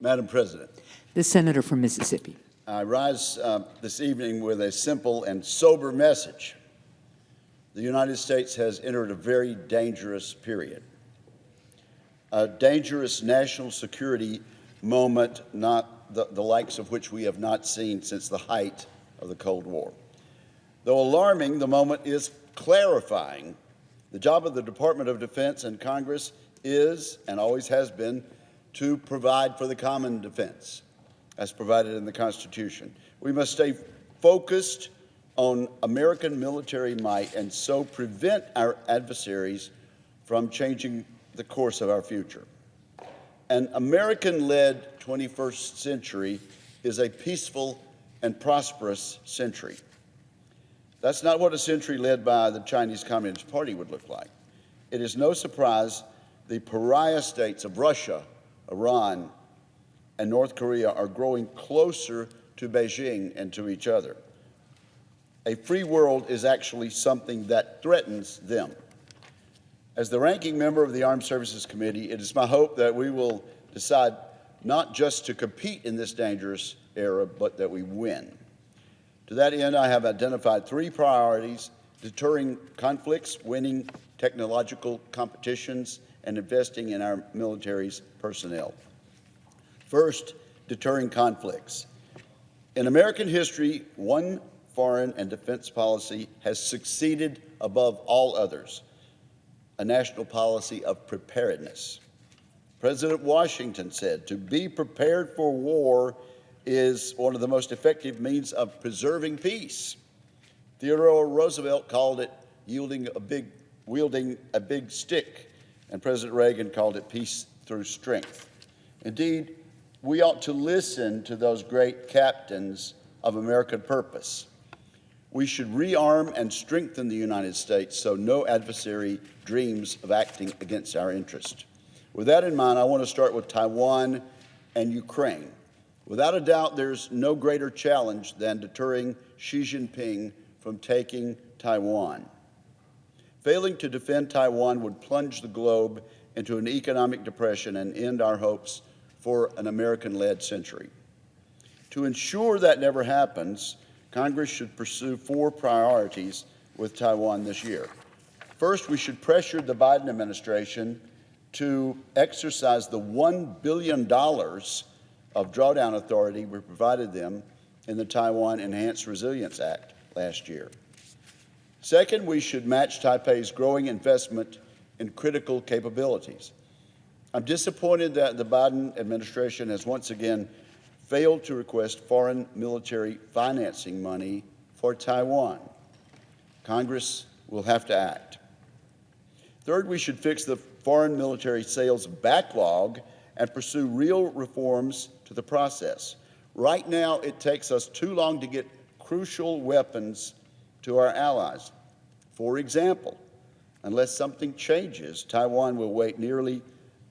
Madam President, The senator from Mississippi. I rise this evening with a simple and sober message. The United States has entered a very dangerous period, a dangerous national security moment, not the likes of which we have not seen since the height of the Cold War. Though alarming, the moment is clarifying. The job of the Department of Defense and Congress is, and always has been, to provide for the common defense, as provided in the Constitution. We must stay focused on American military might and so prevent our adversaries from changing the course of our future. An American-led 21st century is a peaceful and prosperous century. That's not what a century led by the Chinese Communist Party would look like. It is no surprise the pariah states of Russia, Iran, and North Korea are growing closer to Beijing and to each other. A free world is actually something that threatens them. As the ranking member of the Armed Services Committee, it is my hope that we will decide not just to compete in this dangerous era, but that we win. To that end, I have identified three priorities: deterring conflicts, winning technological competitions, and investing in our military's personnel. First, deterring conflicts. In American history, one foreign and defense policy has succeeded above all others: a national policy of preparedness. President Washington said, "To be prepared for war is one of the most effective means of preserving peace." Theodore Roosevelt called it wielding a big stick, and President Reagan called it peace through strength. Indeed, we ought to listen to those great captains of American purpose. We should rearm and strengthen the United States so no adversary dreams of acting against our interest. With that in mind, I want to start with Taiwan and Ukraine. Without a doubt, there's no greater challenge than deterring Xi Jinping from taking Taiwan. Failing to defend Taiwan would plunge the globe into an economic depression and end our hopes for an American-led century. To ensure that never happens, Congress should pursue four priorities with Taiwan this year. First, we should pressure the Biden administration to exercise the $1 billion of drawdown authority we provided them in the Taiwan Enhanced Resilience Act last year. Second, we should match Taipei's growing investment in critical capabilities. I'm disappointed that the Biden administration has once again failed to request foreign military financing money for Taiwan. Congress will have to act. Third, we should fix the foreign military sales backlog and pursue real reforms to the process. Right now, it takes us too long to get crucial weapons to our allies. For example, unless something changes, Taiwan will wait nearly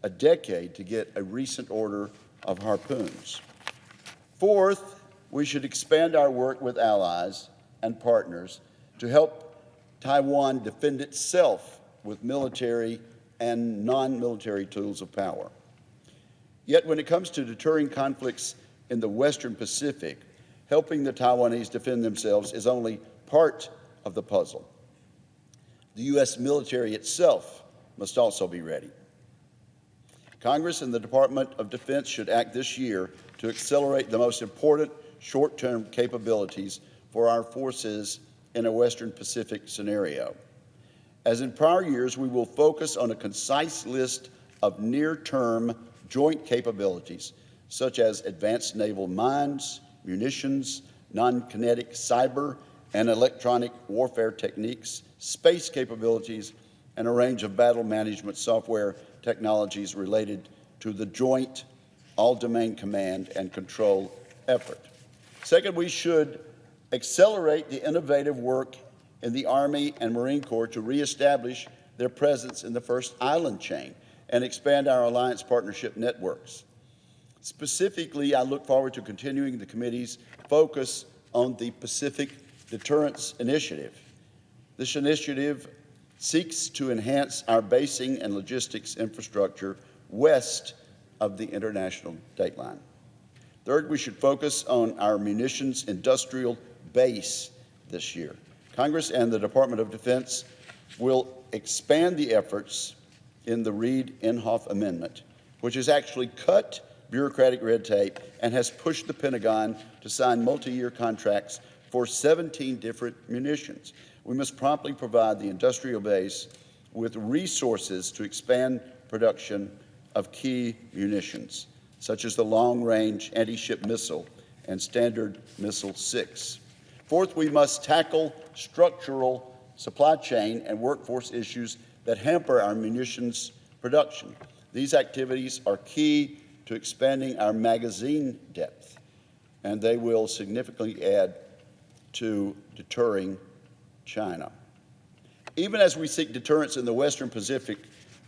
a decade to get a recent order of harpoons. Fourth, we should expand our work with allies and partners to help Taiwan defend itself with military and non-military tools of power. Yet when it comes to deterring conflicts in the Western Pacific, helping the Taiwanese defend themselves is only part of the puzzle. The U.S. military itself must also be ready. Congress and the Department of Defense should act this year to accelerate the most important short-term capabilities for our forces in a Western Pacific scenario. As in prior years, we will focus on a concise list of near-term joint capabilities, such as advanced naval mines, munitions, non-kinetic cyber and electronic warfare techniques, space capabilities, and a range of battle management software technologies related to the joint all-domain command and control effort. Second, we should accelerate the innovative work in the Army and Marine Corps to reestablish their presence in the first island chain and expand our alliance partnership networks. Specifically, I look forward to continuing the committee's focus on the Pacific Deterrence Initiative. This initiative seeks to enhance our basing and logistics infrastructure west of the international dateline. Third, we should focus on our munitions industrial base this year. Congress and the Department of Defense will expand the efforts in the Reed-Inhofe Amendment, which has actually cut bureaucratic red tape and has pushed the Pentagon to sign multi-year contracts for 17 different munitions. We must promptly provide the industrial base with resources to expand production of key munitions, such as the long-range anti-ship missile and Standard Missile-6. Fourth, we must tackle structural supply chain and workforce issues that hamper our munitions production. These activities are key to expanding our magazine depth, and they will significantly add to deterring China. Even as we seek deterrence in the Western Pacific,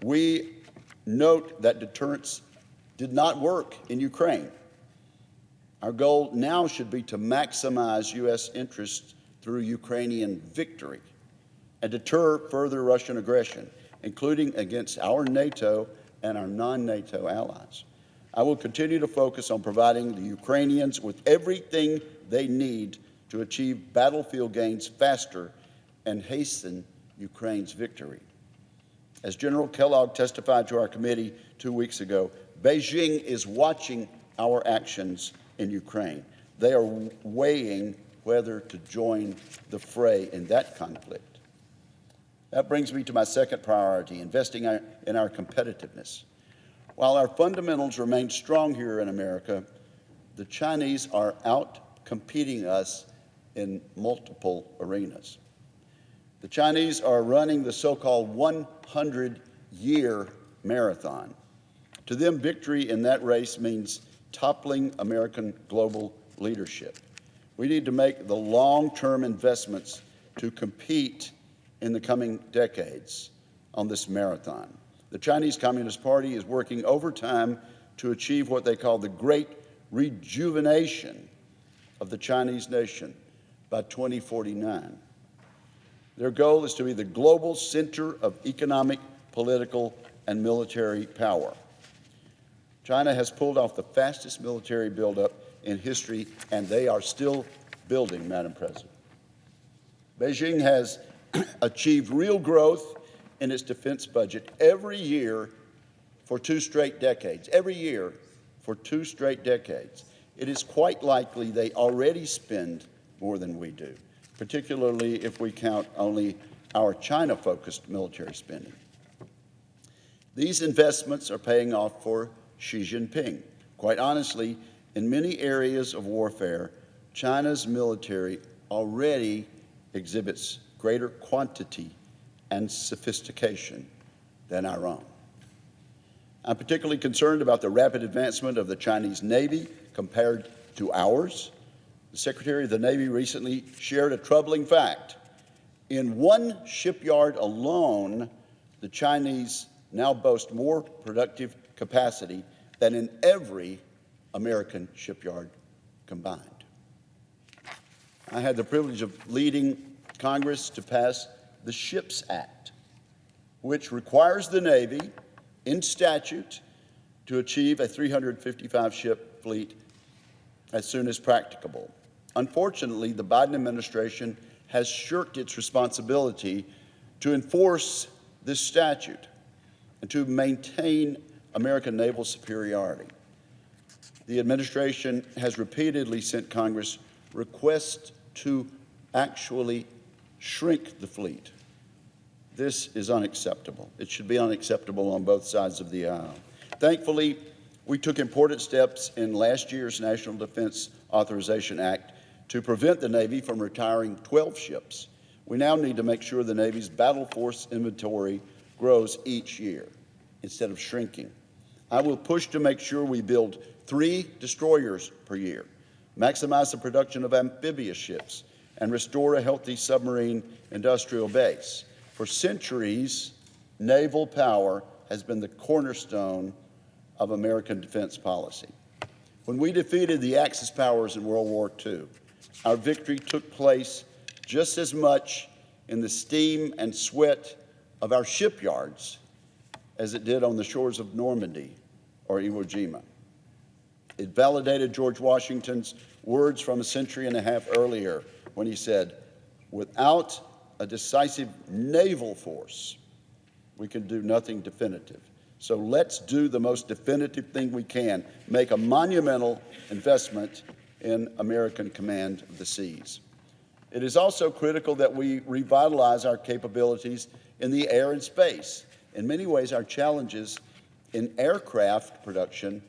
we note that deterrence did not work in Ukraine. Our goal now should be to maximize U.S. interests through Ukrainian victory and deter further Russian aggression, including against our NATO and our non-NATO allies. I will continue to focus on providing the Ukrainians with everything they need to achieve battlefield gains faster and hasten Ukraine's victory. As General Kellogg testified to our committee 2 weeks ago, Beijing is watching our actions in Ukraine. They are weighing whether to join the fray in that conflict. That brings me to my second priority, investing in our competitiveness. While our fundamentals remain strong here in America, the Chinese are out-competing us in multiple arenas. The Chinese are running the so-called 100-year marathon. To them, victory in that race means toppling American global leadership. We need to make the long-term investments to compete in the coming decades on this marathon. The Chinese Communist Party is working overtime to achieve what they call the great rejuvenation of the Chinese nation by 2049. Their goal is to be the global center of economic, political, and military power. China has pulled off the fastest military buildup in history, and they are still building, Madam President. Beijing has achieved real growth in its defense budget every year for 2 straight decades. Every year for 2 straight decades. It is quite likely they already spend more than we do, particularly if we count only our China-focused military spending. These investments are paying off for Xi Jinping. Quite honestly, in many areas of warfare, China's military already exhibits greater quantity and sophistication than our own. I'm particularly concerned about the rapid advancement of the Chinese Navy compared to ours. The Secretary of the Navy recently shared a troubling fact. In one shipyard alone, the Chinese now boast more productive capacity than in every American shipyard combined. I had the privilege of leading Congress to pass the SHIPS Act, which requires the Navy, in statute, to achieve a 355-ship fleet as soon as practicable. Unfortunately, the Biden administration has shirked its responsibility to enforce this statute and to maintain American naval superiority. The administration has repeatedly sent Congress requests to actually shrink the fleet. This is unacceptable. It should be unacceptable on both sides of the aisle. Thankfully, we took important steps in last year's National Defense Authorization Act to prevent the Navy from retiring 12 ships. We now need to make sure the Navy's battle force inventory grows each year instead of shrinking. I will push to make sure we build 3 destroyers per year, maximize the production of amphibious ships, and restore a healthy submarine industrial base. For centuries, naval power has been the cornerstone of American defense policy. When we defeated the Axis powers in World War II, our victory took place just as much in the steam and sweat of our shipyards as it did on the shores of Normandy or Iwo Jima. It validated George Washington's words from a century and a half earlier when he said, "Without a decisive naval force, we can do nothing definitive." So let's do the most definitive thing we can, make a monumental investment in American command of the seas. It is also critical that we revitalize our capabilities in the air and space. In many ways, our challenges in aircraft production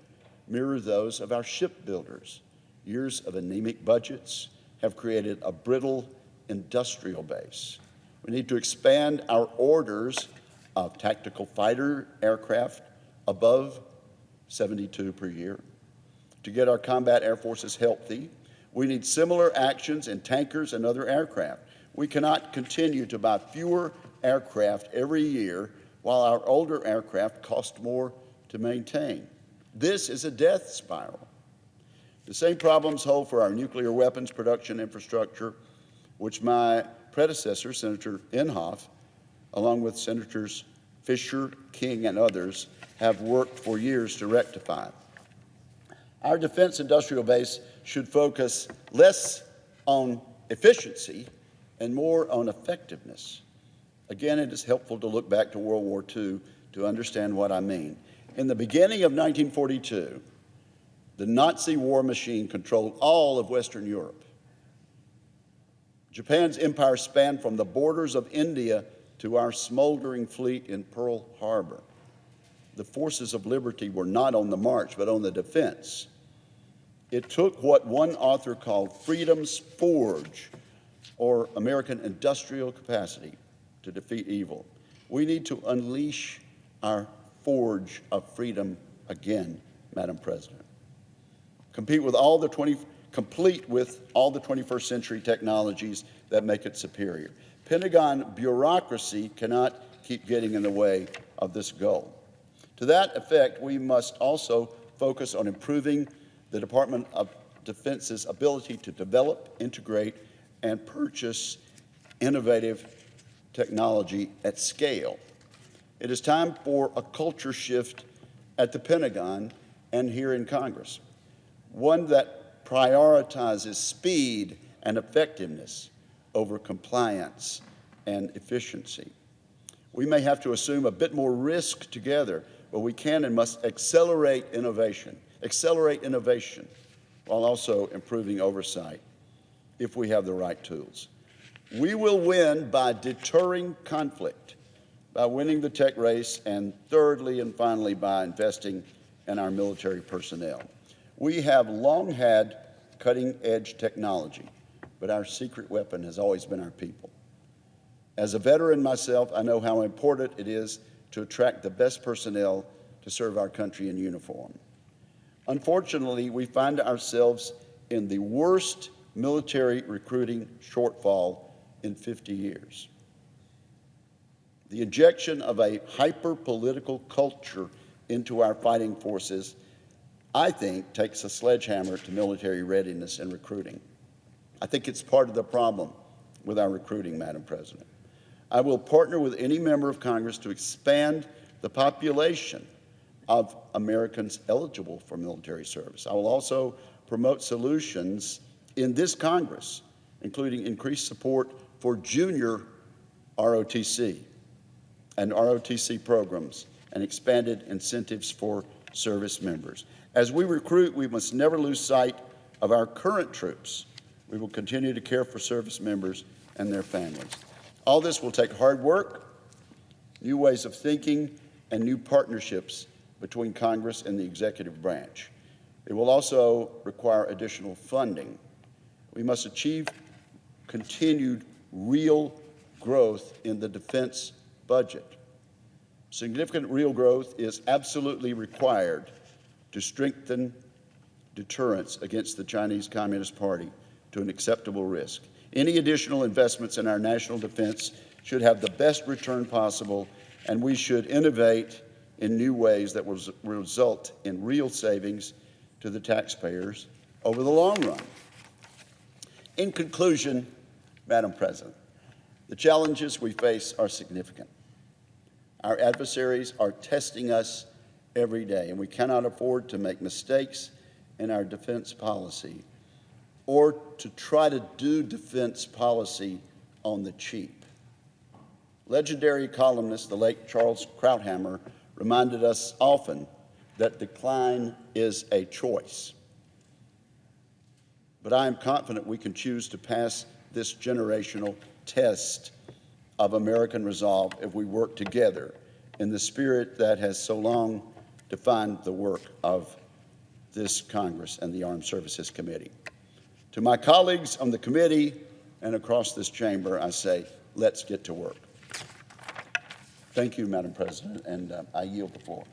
mirror those of our shipbuilders. Years of anemic budgets have created a brittle industrial base. We need to expand our orders of tactical fighter aircraft above 72 per year. To get our combat air forces healthy, we need similar actions in tankers and other aircraft. We cannot continue to buy fewer aircraft every year while our older aircraft cost more to maintain. This is a death spiral. The same problems hold for our nuclear weapons production infrastructure, which my predecessor, Senator Inhofe, along with Senators Fisher, King, and others, have worked for years to rectify. Our defense industrial base should focus less on efficiency and more on effectiveness. Again, it is helpful to look back to World War II to understand what I mean. In the beginning of 1942, the Nazi war machine controlled all of Western Europe. Japan's empire spanned from the borders of India to our smoldering fleet in Pearl Harbor. The forces of liberty were not on the march, but on the defense. It took what one author called freedom's forge, or American industrial capacity, to defeat evil. We need to unleash our forge of freedom again, Madam President. Complete with all the 21st century technologies that make it superior. Pentagon bureaucracy cannot keep getting in the way of this goal. To that effect, we must also focus on improving the Department of Defense's ability to develop, integrate, and purchase innovative technology at scale. It is time for a culture shift at the Pentagon and here in Congress, one that prioritizes speed and effectiveness over compliance and efficiency. We may have to assume a bit more risk together, but we can and must accelerate innovation while also improving oversight if we have the right tools. We will win by deterring conflict, by winning the tech race, and thirdly and finally by investing in our military personnel. We have long had cutting-edge technology, but our secret weapon has always been our people. As a veteran myself, I know how important it is to attract the best personnel to serve our country in uniform. Unfortunately, we find ourselves in the worst military recruiting shortfall in 50 years. The injection of a hyper-political culture into our fighting forces, I think, takes a sledgehammer to military readiness and recruiting. I think it's part of the problem with our recruiting, Madam President. I will partner with any member of Congress to expand the population of Americans eligible for military service. I will also promote solutions in this Congress, including increased support for junior ROTC and ROTC programs and expanded incentives for service members. As we recruit, we must never lose sight of our current troops. We will continue to care for service members and their families. All this will take hard work, new ways of thinking, and new partnerships between Congress and the executive branch. It will also require additional funding. We must achieve continued real growth in the defense budget. Significant real growth is absolutely required to strengthen deterrence against the Chinese Communist Party to an acceptable risk. Any additional investments in our national defense should have the best return possible, and we should innovate in new ways that will result in real savings to the taxpayers over the long run. In conclusion, Madam President, the challenges we face are significant. Our adversaries are testing us every day, and we cannot afford to make mistakes in our defense policy or to try to do defense policy on the cheap. Legendary columnist, the late Charles Krauthammer, reminded us often that decline is a choice. But I am confident we can choose to pass this generational test of American resolve if we work together in the spirit that has so long defined the work of this Congress and the Armed Services Committee. To my colleagues on the committee and across this chamber, I say, let's get to work. Thank you, Madam President, and I yield the floor.